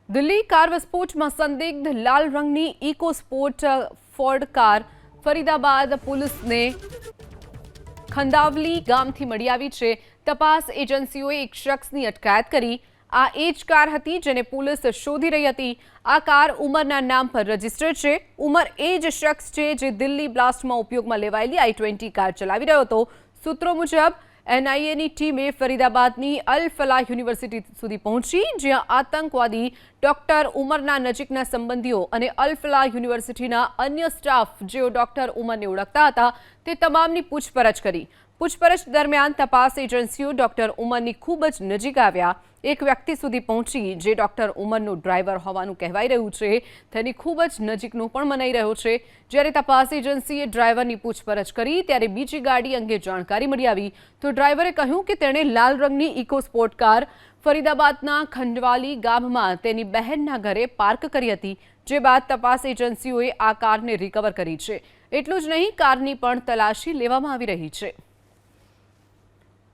Delhi car વિસ્ફોટમાં સંદિગ્ધ લાલ રંગની EcoSport Ford car Faridabad પોલીસને ખંદાવલી ગામથી મળી આવી છે। તપાસ એજન્સીઓએ એક શખ્સની અટકાયત કરી। આ એ જ કાર હતી જેને પોલીસ શોધી રહી હતી। આ કાર ઉમરના નામ પર રજીસ્ટર્ડ છે। ઉમર એ જ શખ્સ છે જે દિલ્હી બ્લાસ્ટમાં ઉપયોગમાં લેવાયેલી i20 કાર ચલાવી રહ્યો હતો। સૂત્રો મુજબ એનઆઈએની ટીમે ફરીદાબાદની અલ ફલાહ યુનિવર્સિટી સુધી પહોંચી, જ્યાં આતંકવાદી ડોક્ટર ઉમરના નજીકના સંબંધીઓ અને અલ ફલાહ યુનિવર્સિટીના અન્ય સ્ટાફ જેઓ ડોક્ટર ઉમરને ઓળખતા હતા તે તમામની પૂછપરછ કરી। પૂછપરછ દરમિયાન તપાસ એજન્સીઓ ડોક્ટર ઉમરની ખૂબ જ નજીક આવ્યા। એક વ્યક્તિ સુધી પહોંચી જે ડોક્ટર ઉમરનો ડ્રાઈવર હોવાનું કહેવાઈ રહ્યું છે, તેની ખૂબ જ નજીકનું પણ મનાઈ રહ્યો છે। જ્યારે તપાસ એજન્સીએ ડ્રાઈવરની પૂછપરછ કરી ત્યારે બીજી ગાડી અંગે જાણકારી મળી આવી તો ડ્રાઈવરે કહ્યું કે તેણે લાલ રંગની ઇકો સ્પોર્ટ કાર ફરીદાબાદના ખંડવાલી ગામમાં તેની બહેનના ઘરે પાર્ક કરી હતી, જે બાદ તપાસ એજન્સીઓએ આ કારને રિકવર કરી છે। એટલું જ નહીં, કારની પણ તલાશી લેવામાં આવી રહી છે।